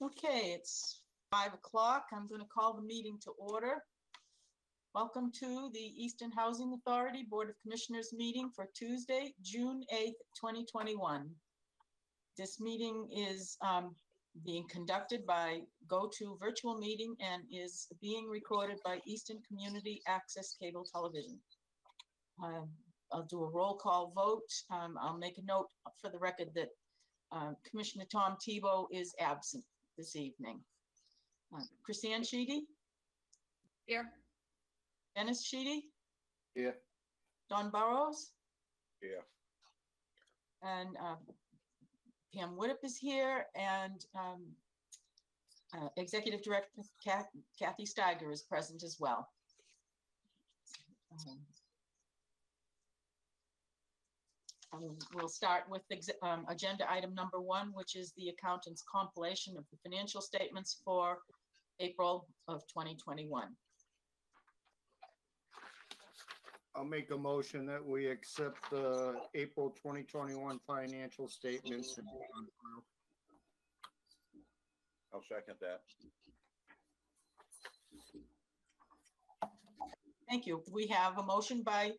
Okay, it's 5 o'clock. I'm going to call the meeting to order. Welcome to the Easton Housing Authority Board of Commissioners meeting for Tuesday, June 8th, 2021. This meeting is being conducted by GoToVirtual Meeting and is being recorded by Easton Community Access Cable Television. I'll do a roll call vote. I'll make a note for the record that Commissioner Tom Tebow is absent this evening. Chrisanne Sheedy? Here. Dennis Sheedy? Here. Don Burrows? Here. And Pam Widdop is here, and Executive Director Kathy Steiger is present as well. We'll start with agenda item number 1, which is the accountant's compilation of the financial statements for April of 2021. I'll make a motion that we accept the April 2021 financial statements. I'll second that. Thank you. We have a motion by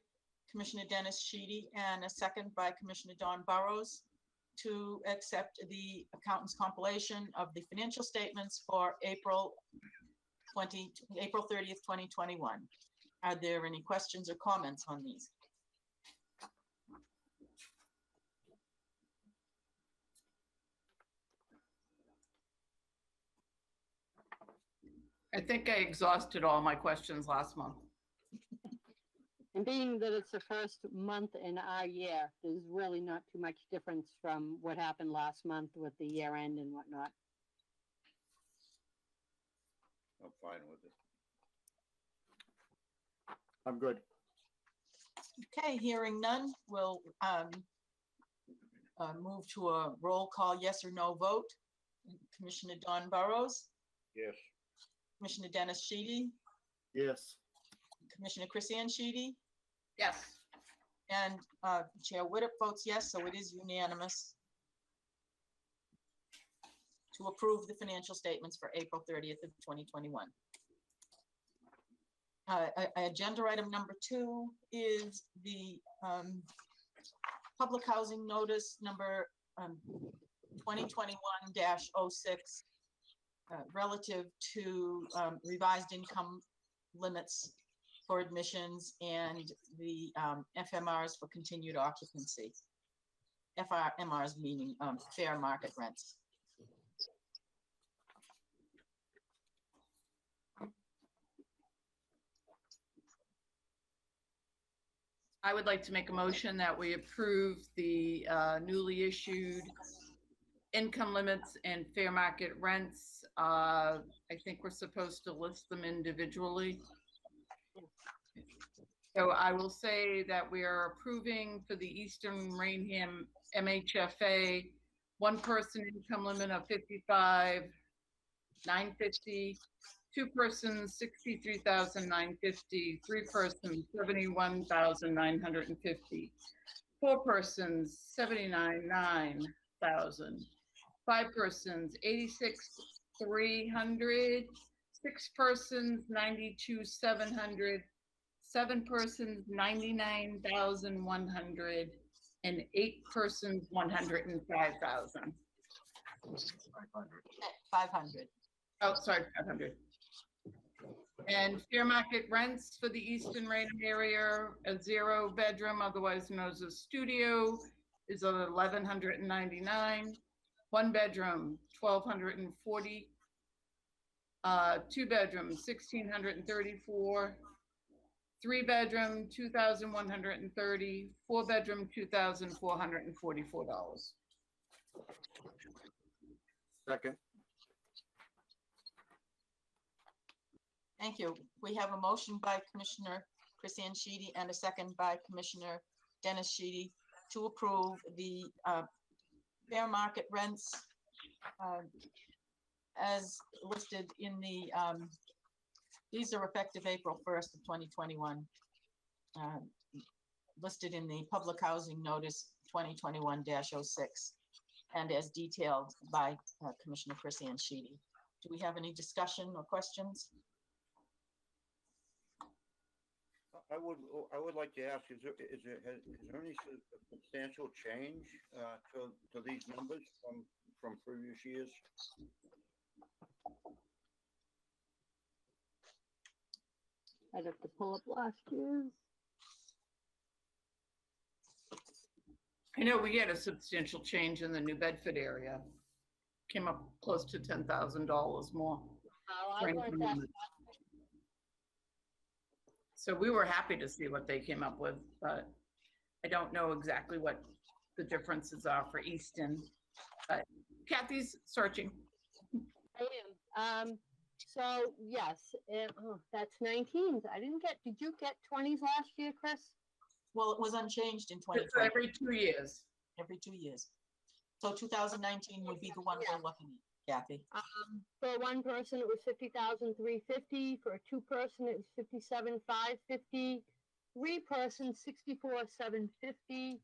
Commissioner Dennis Sheedy and a second by Commissioner Don Burrows to accept the accountant's compilation of the financial statements for April 30th, 2021. Are there any questions or comments on these? I think I exhausted all my questions last month. And being that it's the first month in our year, there's really not too much difference from what happened last month with the year end and whatnot. I'm fine with it. I'm good. Okay, hearing none, we'll move to a roll call yes or no vote. Commissioner Don Burrows? Yes. Commissioner Dennis Sheedy? Yes. Commissioner Chrisanne Sheedy? Yes. And Chair Widdop votes yes, so it is unanimous to approve the financial statements for April 30th of 2021. Agenda item number 2 is the public housing notice number 2021-06 relative to revised income limits for admissions and the FMRs for continued occupancy. FMRs meaning fair market rents. I would like to make a motion that we approve the newly issued income limits and fair market rents. I think we're supposed to list them individually. So I will say that we are approving for the Eastern Rainham MHFA, 1-person income limit of $55,950, 2 persons $63,950, 3 persons $71,950, 4 persons $79,900, 5 persons $86,300, 6 persons $92,700, 7 persons $99,100, and 8 persons $105,000. 500. Oh, sorry, 500. And fair market rents for the Eastern Rainham area, a 0-bedroom, otherwise known as a studio, is $1,199. 1-bedroom, $1,240. 2-bedroom, $1,634. 3-bedroom, $2,130. 4-bedroom, $2,444. Second. Thank you. We have a motion by Commissioner Chrisanne Sheedy and a second by Commissioner Dennis Sheedy to approve the fair market rents as listed in the, these are effective April 1st of 2021, listed in the public housing notice 2021-06. and as detailed by Commissioner Chris Sheedy. Do we have any discussion or questions? I would like to ask, is there any substantial change to these numbers from previous years? I'd have to pull up last year's. I know we had a substantial change in the New Bedford area. Came up close to $10,000 more. Oh, I for learned income that. limits. So we were happy to see what they came up with, but I don't know exactly what the differences are for Easton. But Kathy's searching. I am. So yes, that's 19s. I didn't get, did you get 20s last year, Chris? Well, it was unchanged in It's 2020, every 2 years. every 2 years. So 2019 would be the one we're looking at, Kathy. For one person, it was 50,350. For a two person, it was 57,550. Three persons, 64,750.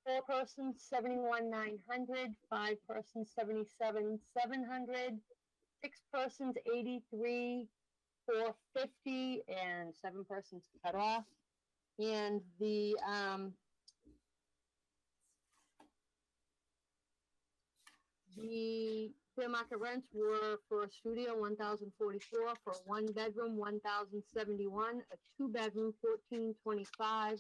Four persons, 71,900. Five persons, 77,700. Six persons, 83,450, and seven persons cut off. And the fair market rents were for a studio, 1,044, for a one bedroom, 1,071, a two bedroom, 1,425,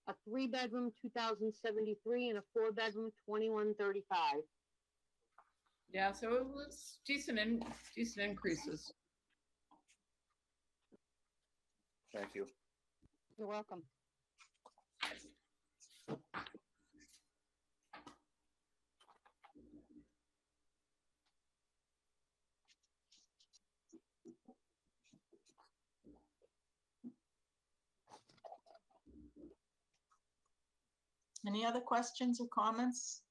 a three bedroom, 2,073, and a four bedroom, 2,135. Yeah, so it was decent increases. Thank you. You're welcome. Any other questions or comments?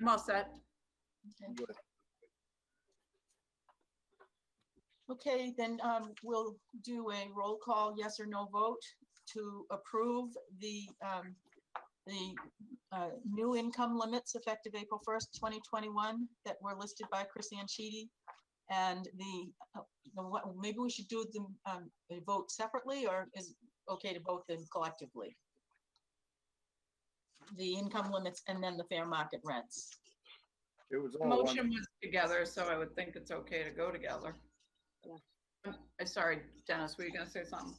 I'm all set. Okay. Okay, then we'll do a roll call, yes or no vote to approve the new income limits effective April 1st, 2021 that were listed by Chris Sheedy. And maybe we should do them vote separately, or is it okay to vote them collectively? The income limits and then the fair market rents. It was The all one. motion was together, so I would think it's okay to go together. Yeah. I'm sorry, Dennis, were you gonna say something?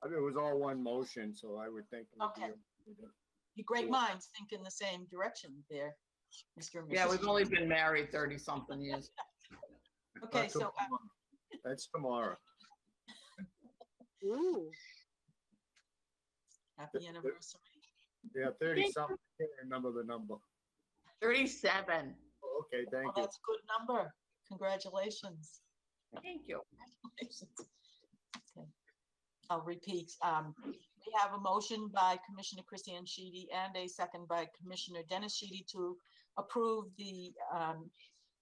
I mean, it was all one motion, so I would think. It would be Okay. okay to- You great minds think in the same direction there, Mr. and Yeah, Mrs. we've only been married 30-something years. Okay, Not so tomorrow. That's tomorrow. Ooh, happy anniversary. Yeah, 30 something. I can't remember the number. 37. Okay, Well, thank you. that's a good number. Congratulations. Thank you. Okay. I'll repeat. We have a motion by Commissioner Chris Sheedy and a second by Commissioner Dennis Sheedy to approve the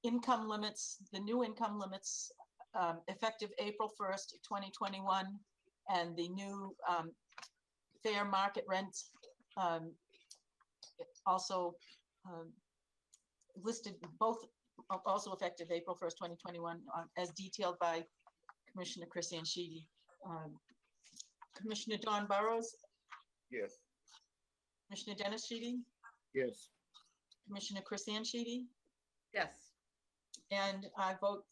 income limits, the new income limits effective April 1st, 2021, and the new fair market rents also listed, both also effective April 1st, 2021, as detailed by Commissioner Chris Sheedy. Commissioner Don Burrows, Yes. Commissioner Dennis Sheedy, Yes, Commissioner Chris Sheedy, Yes. and I vote,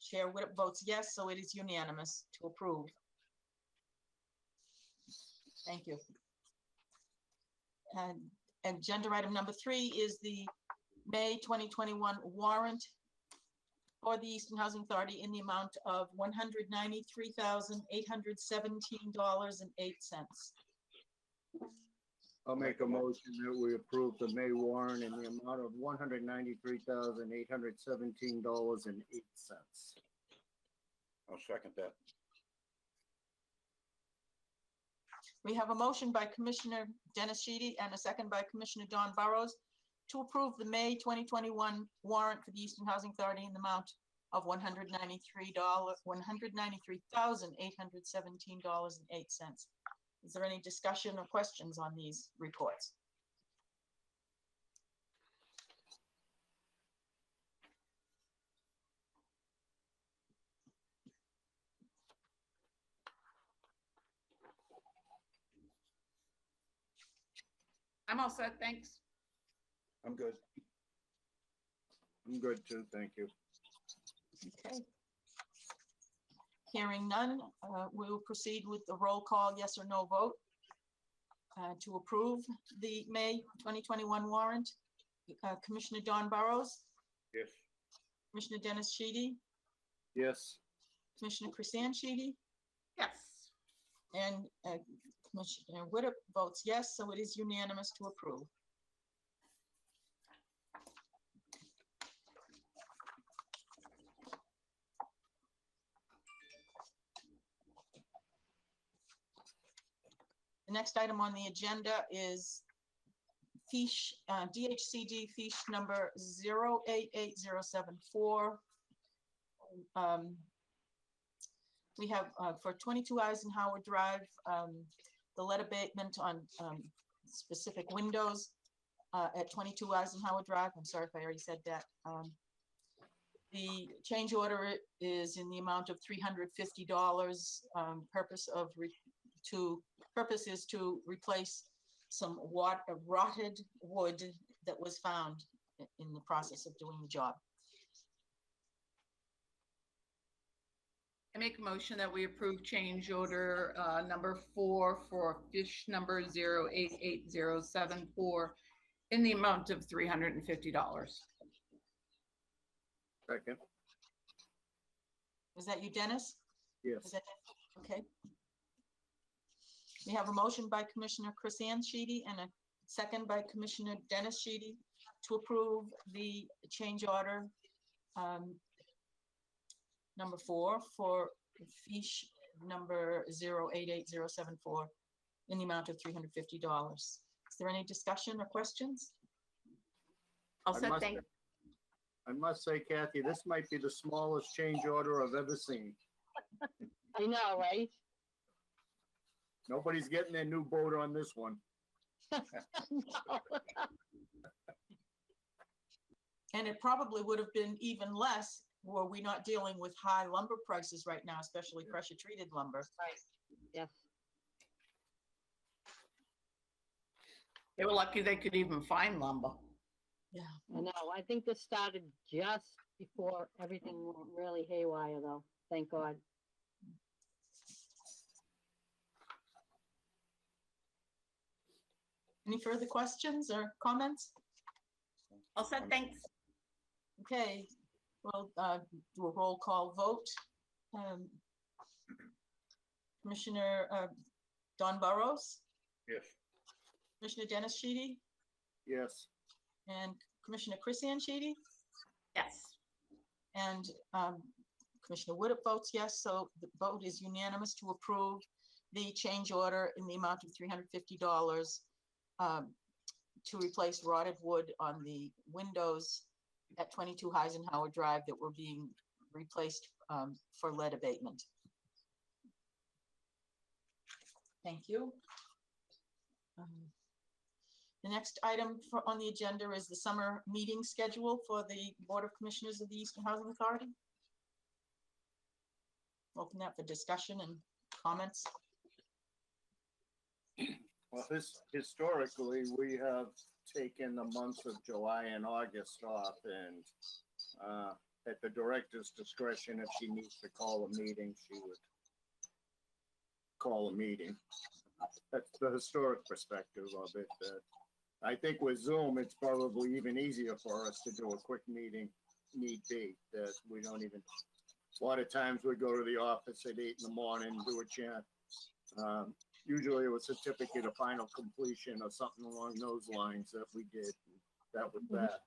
Chair Whittup votes yes, so it is unanimous to approve. Thank you. And agenda item number 3 is the May 2021 warrant for the Easton Housing Authority in the amount of $193,817.08. I'll make a motion that we approve the May warrant in the amount of $193,817.08. I'll second that. We have a motion by Commissioner Dennis Sheedy and a second by Commissioner Don Burrows to approve the May 2021 warrant for the Easton Housing Authority in the amount of $193,817.08. Is there any discussion or questions on these reports? I'm all set, thanks. I'm good. I'm good too, thank you. Okay. Hearing none, we will proceed with the roll call, yes or no vote to approve the May 2021 warrant. Commissioner Don Burrows, Yes. Commissioner Dennis Sheedy, Yes, Commissioner Chrisanne Sheedy, Yes. and Commissioner Widdop votes yes, so it is unanimous to approve. The next item on the agenda is fiche, DHCD fiche number 088074. We have for 22 Eisenhower Drive, the lead abatement on specific windows at 22 Eisenhower Drive. I'm sorry if I already said that. The change order is in the amount of $350. Purpose is to replace some rotted wood that was found in the process of doing the job. I make a motion that we approve change order number 4 for fish number 088074 in the amount of $350. second, Is that you, Dennis? yes, Is that, okay. We have a motion by Commissioner Chrisanne Sheedy and a second by Commissioner Dennis Sheedy to approve the change order number 4 for fiche number 088074 in the amount of $350. Is there any discussion or questions? All I set, must- thanks. I must say, Kathy, this might be the smallest change order I've ever seen. I know, right? Nobody's getting their new boat on this one. And it probably would have been even less were we not dealing with high lumber prices right now, especially pressure treated lumber. Right, yes. They were lucky they could even find lumber. Yeah. I know. I think this started just before everything went really haywire, though. Thank God. Any further questions or comments? All set, thanks. Okay, we'll do a roll call vote. Commissioner Don Burrows, Yes. Commissioner Dennis Sheedy, Yes, and Commissioner Chrisanne Sheedy, Yes. and Commissioner Widdop votes yes, so the vote is unanimous to approve the change order in the amount of $350 to replace rotted wood on the windows at 22 Eisenhower Drive that were being replaced for lead abatement. Thank you. The next item on the agenda is the summer meeting schedule for the Board of Commissioners of the Eastern Housing Authority. Open that for discussion and comments. well, historically, we have taken the months of July and August off, and at the director's discretion, if she needs to call a meeting, she would call a meeting. That's the historic perspective of it. I think with Zoom, it's probably even easier for us to do a quick meeting, need be, that we don't even, a lot of times we go to the office at 8 in the morning, do a chat. Usually it was a certificate of final completion or something along those lines that we did. That was that.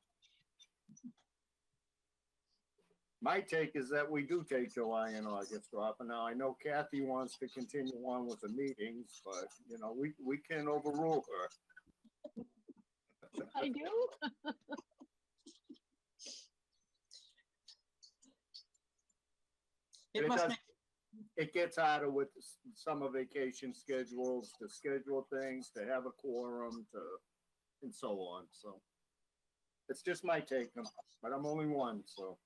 My take is that we do take July and August off. And now I know Kathy wants to continue on with the meetings, but you know, we can overrule her. I do? It It must does- make, it gets harder with summer vacation schedules, to schedule things, to have a quorum, and so on, so. It's just my take, but I'm only one, so.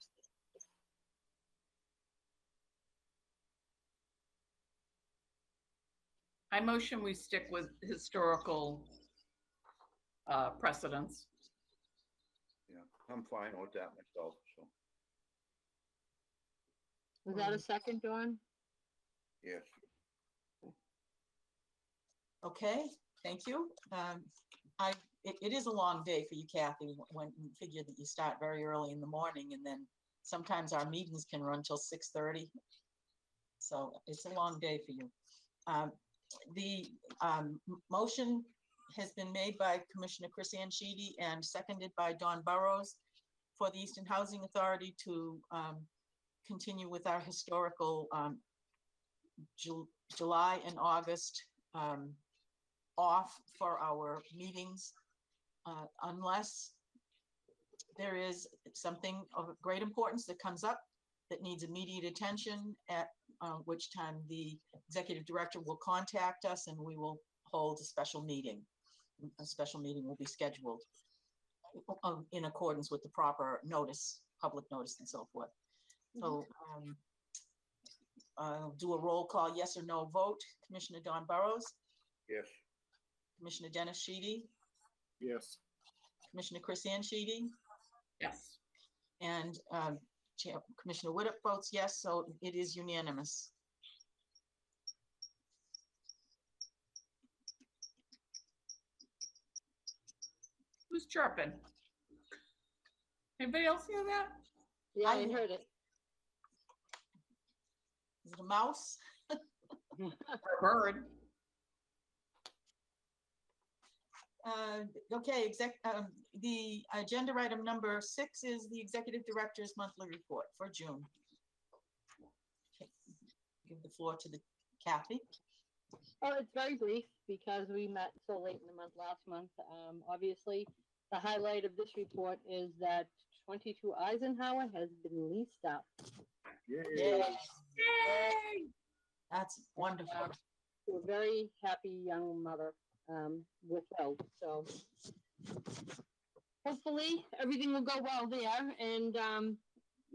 I motion we stick with historical precedents. Yeah, I'm fine with that myself, so, Was that a second, Dawn? yes. Okay, thank you. It is a long day for you, Kathy, when you figure that you start very early in the morning, and then sometimes our meetings can run till 6:30. So it's a long day for you. The motion has been made by Commissioner Chris Anschidi and seconded by Don Burrows for the Easton Housing Authority to continue with our historical July and August off for our meetings, unless there is something of great importance that comes up that needs immediate attention, at which time the executive director will contact us and we will hold a special meeting. A special meeting will be scheduled in accordance with the proper notice, public notice and so forth. So I'll do a roll call, yes or no vote. Commissioner Don Burrows, Yes. Commissioner Dennis Sheedy, Yes. Commissioner Chris Anschidi, Yes. and Commissioner Widdop votes yes, so it is unanimous. Who's chirping? Anybody else hear that? Yeah, I heard it. Is it a mouse? Or a bird? Okay, the agenda item number 6 is the executive director's monthly report for June. Okay. Give the floor to the Kathy. Oh, it's very brief because we met so late in the month last month. Obviously, the highlight of this report is that 22 Eisenhower has been leased up. Yeah. Yay! That's wonderful. To a very happy young mother with Will. So hopefully everything will go well there. And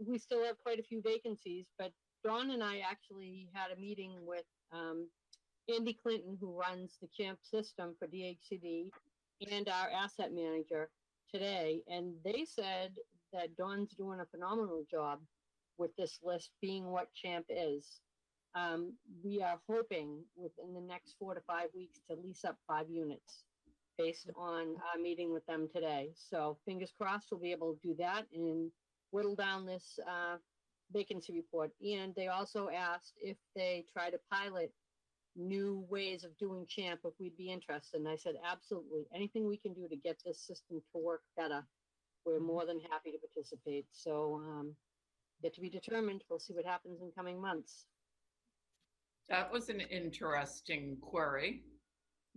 we still have quite a few vacancies, but Dawn and I actually had a meeting with Andy Clinton, who runs the CHAMP system for DHCD, and our asset manager today. And they said that Dawn's doing a phenomenal job with this list being what CHAMP is. We are hoping within the next 4 to 5 weeks to lease up 5 units based on our meeting with them today. So fingers crossed we'll be able to do that and whittle down this vacancy report. And they also asked if they try to pilot new ways of doing CHAMP, if we'd be interested. And I said, absolutely. Anything we can do to get this system to work better, we're more than happy to participate. So yet to be determined. We'll see what happens in coming months. That was an interesting query.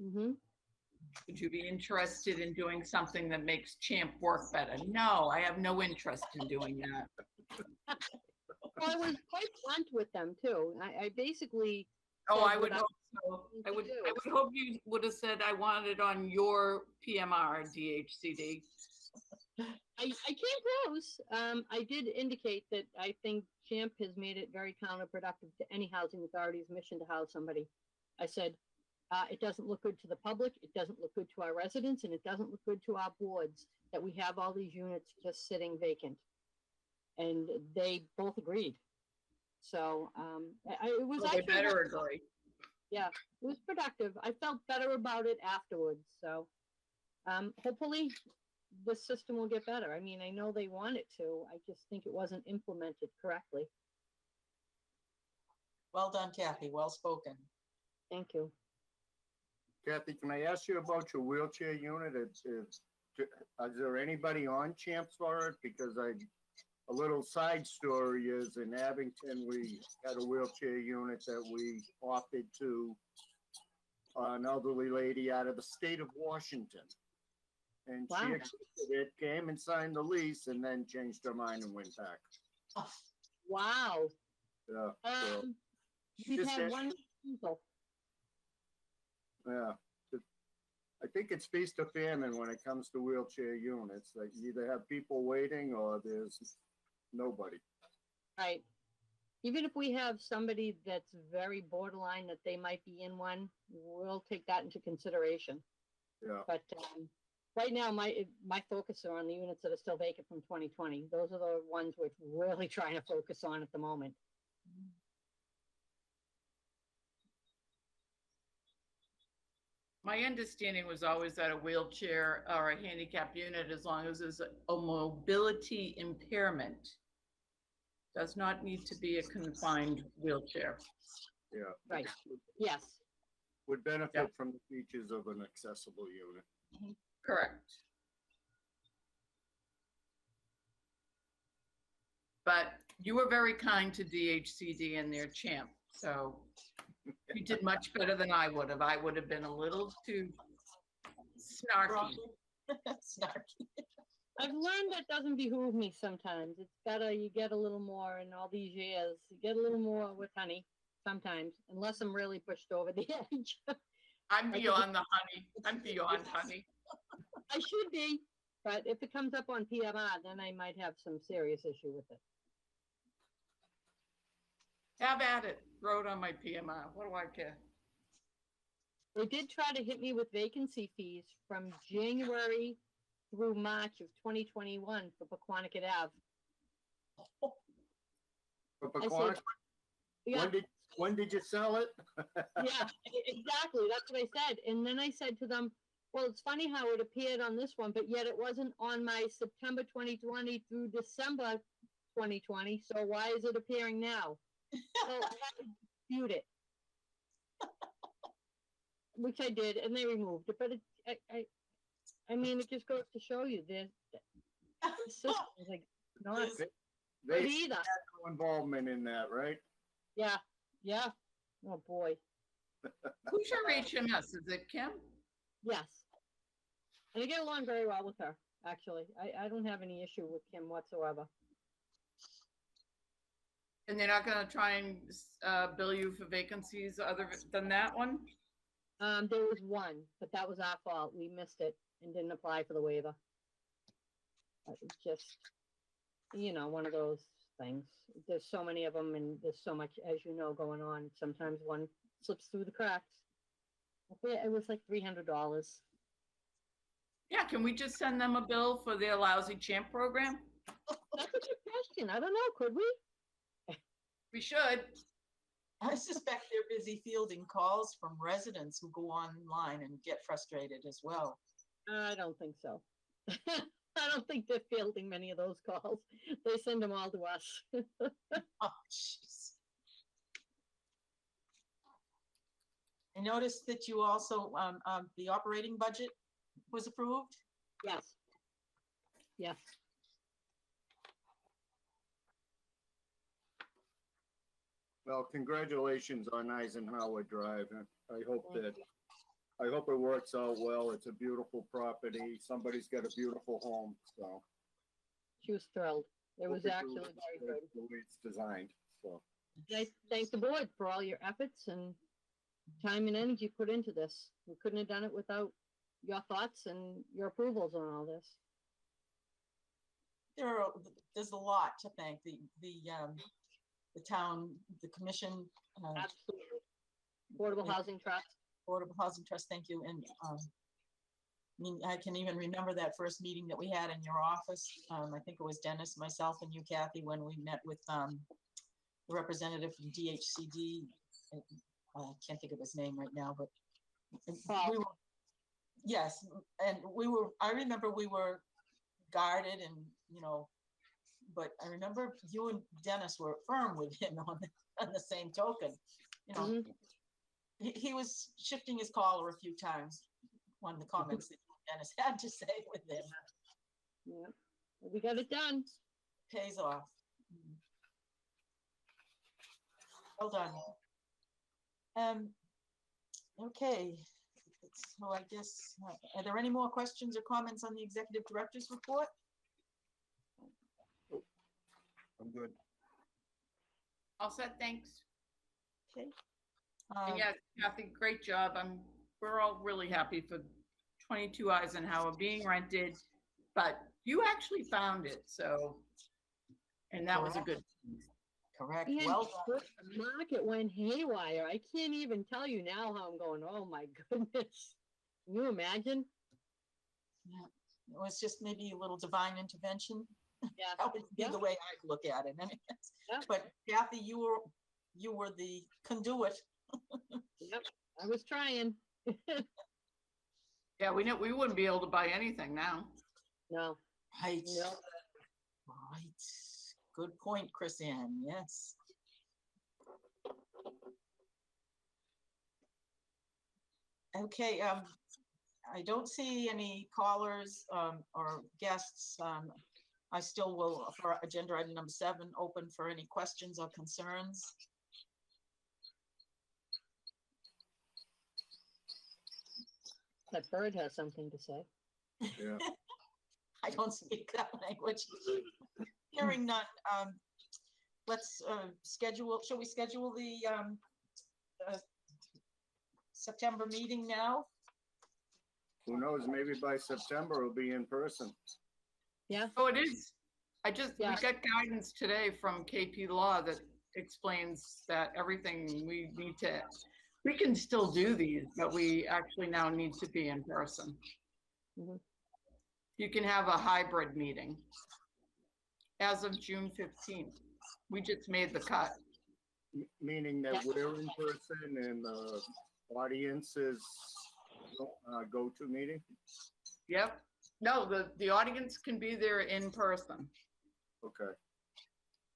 Mm-hmm. Would you be interested in doing something that makes CHAMP work better? No, I have no interest in doing that. Well, I was quite blunt with them too. I basically. Oh, I said would what hope so. I would do. hope you would have said I want it on your PMR DHCD. I came close. I did indicate that I think CHAMP has made it very counterproductive to any housing authority's mission to house somebody. I said, it doesn't look good to the public, it doesn't look good to our residents, and it doesn't look good to our boards that we have all these units just sitting vacant. And they both agreed. So it was Well, actually they better agree. Yeah, it was productive. I felt better about it afterwards. So hopefully this system will get better. I mean, I know they want it to. I just think it wasn't implemented correctly. Well done, Kathy. Well spoken. Thank you. Kathy, can I ask you about your wheelchair unit? Is there anybody on CHAMP for it? Because a little side story is in Abington, we had a wheelchair unit that we offered to an elderly lady out of the state of Washington. And Wow. she accepted it, came and signed the lease, and then changed her mind and went back. Wow. Yeah, so We've Just had that- one refusal. Yeah. I think it's feast or famine when it comes to wheelchair units. Like you either have people waiting or there's nobody. Right. Even if we have somebody that's very borderline that they might be in one, we'll take that into consideration. Yeah. But right now, my focus are on the units that are still vacant from 2020. Those are the ones we're really trying to focus on at the moment. My understanding was always that a wheelchair or a handicapped unit, as long as there's a mobility impairment, does not need to be a confined wheelchair. Yeah. Right. Yes. Would benefit Yep. from the features of an accessible unit. Correct. But you were very kind to DHCD and their champ, so you did much better than I would have. I would have been a little too snarky. Snarky. I've learned that doesn't behoove me sometimes. You get a little more in all these years. You get a little more with honey sometimes, unless I'm really pushed over the edge. I'm beyond the honey. I'm beyond honey. I should be, but if it comes up on PMR, then I might have some serious issue with it. Have at it. Throw it on my PMR. What do I care? They did try to hit me with vacancy fees from January through March of 2021 for Paquonicket Ave. But I Paquonic, said, yeah, when did you sell it? yeah, exactly. That's what I said. And then I said to them, well, it's funny how it appeared on this one, but yet it wasn't on my September 2020 through December 2020. So why is it appearing now? So I had to dispute it, which I did, and they removed it. But I mean, it just goes to show you the system is like not They good had either. no involvement in that, right? Yeah, yeah. Oh boy, Who's your HMS? Is it Kim? yes. And I get along very well with her. Actually, I don't have any issue with Kim whatsoever. And they're not gonna try and bill you for vacancies other than that one? There was one, but that was our fault. We missed it and didn't apply for the waiver. It's just, one of those things. There's so many of them and there's so much, as you know, going on. Sometimes one slips through the cracks. It was like $300. Yeah, can we just send them a bill for their lousy champ program? That's a good question. I don't know. Could we? We should. I suspect they're busy fielding calls from residents who go online and get frustrated as well. I don't think so. I don't think they're fielding many of those calls. They send them all to us. Oh, jeez. I noticed that you also, the operating budget was approved. Yes. Yes. Well, congratulations on Eisenhower Drive. I hope it works out well. It's a beautiful property. Somebody's got a beautiful home, so. She was thrilled. It was hope it actually goes very good. The way it's designed, so. And I thank the board for all your efforts and time and energy put into this. We couldn't have done it without your thoughts and your approvals on all this. There's a lot to thank the town, the commission, Absolutely. Affordable Yeah. Housing Trust. Affordable Housing Trust, thank you. And I mean, I can even remember that first meeting that we had in your office. I think it was Dennis, myself, and you, Kathy, when we met with the representative from DHCD. I can't think of his name right now, but we were, yes, and I remember we were guarded and, but I remember you and Dennis were firm with him on the same token. Mhm. He was shifting his collar a few times on the comments that Dennis had to say with him. Yeah. We got it done. Pays off. Well done. Okay, so I guess, are there any more questions or comments on the executive director's report? I'm good. All set, thanks. Okay. And yeah, Kathy, great job. We're all really happy for 22 Eisenhower being rented, but you actually found it, so, and that was a good. Correct. And Well done. the market went haywire. I can't even tell you now how I'm going, oh my goodness. Can you imagine? Yeah. It was just maybe a little divine intervention. Yeah. That would be Yeah. the way I'd look at it. I mean, Yeah. but Kathy, you were the conduit. Yep. I was trying. Yeah, we know we wouldn't be able to buy anything now. No. Right. No. Right. Good point, Chris Ann. Yes. Okay. I don't see any callers or guests. I still will, for agenda item number 7, open for any questions or concerns. That bird has something to say. Yeah. I don't speak that language. Hearing none, let's schedule, shall we schedule the September meeting now? Who knows, maybe by September it'll be in person. Yeah. Oh, it is. We Yeah. got guidance today from KP Law that explains that everything we can still do these, but we actually now need to be in person. Mhm. You can have a hybrid meeting as of June 15th. We just made the cut. Meaning that Yeah. we're in person and the audience is go-to meeting? Yep. No, the audience can be there in person. Okay.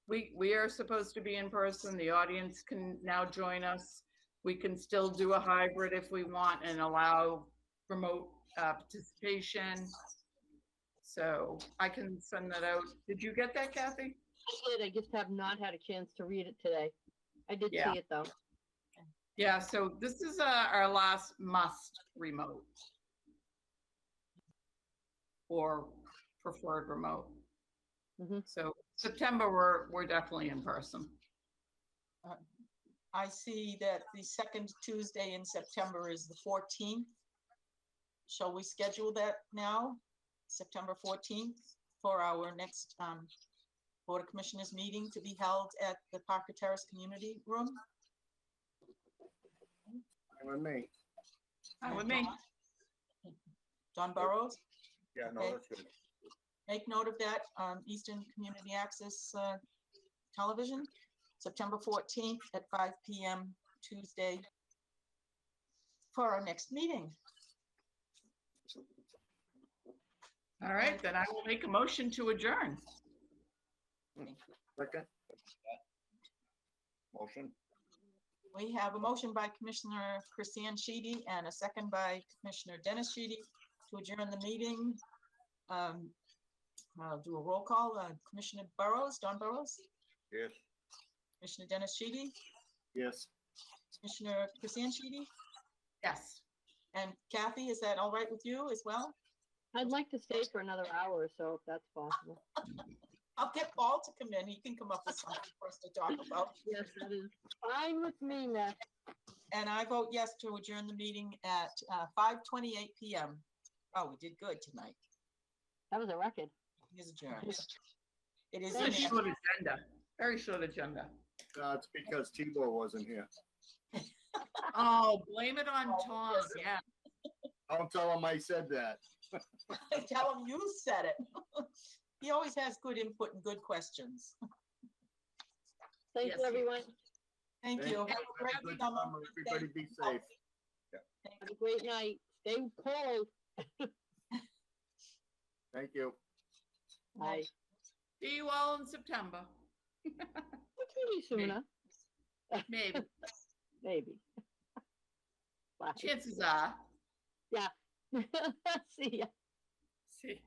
We are supposed to be in person. The audience can now join us. We can still do a hybrid if we want and allow remote participation. So I can send that out. Did you get that, Kathy? I did. I just have not had a chance to read it today. I did Yeah. see it though. Yeah, so this is our last must remote or preferred remote. Mhm. So September, we're definitely in person. I see that the second Tuesday in September is the 14th. Shall we schedule that now? September 14th for our next Board of Commissioners meeting to be held at the Parker Terrace Community Room? Fine with me. Fine with me. Don Burrows, Yeah, no, Okay. that's good. make note of that, Easton Community Access Television, September 14th at 5 p.m. Tuesday for our next meeting. All right, then I will make a motion to adjourn. Second? Motion? We have a motion by Commissioner Christiane Sheedy and a second by Commissioner Dennis Sheedy to adjourn the meeting. I'll do a roll call. Commissioner Burrows, Don Burrows, Yes. Commissioner Dennis Sheedy, Yes. Commissioner Christiane Sheedy, Yes. and Kathy, is that all right with you as well? I'd like to stay for another hour or so if that's possible. I'll get Paul to come in. He can come up with something for us to talk about. Yes, that is fine with me, Miss. And I vote yes to adjourn the meeting at 5:28 p.m. Oh, we did good tonight. That was a record. It is adjourned. It is It's a in there. short agenda, very short agenda. It's because Tibor wasn't here. Oh, blame it on Tom, yeah. Don't tell him I said that. Tell him you said it. He always has good input and good questions. Thank Yes. you, everyone. Thank Thank you. you. Have a great Have a good summer. summer. Everybody be safe. Have a great night. Stay cold. Thank you. Bye. See you all in September, Maybe sooner. maybe. Maybe. Bye. Chances are. Yeah. See ya. See.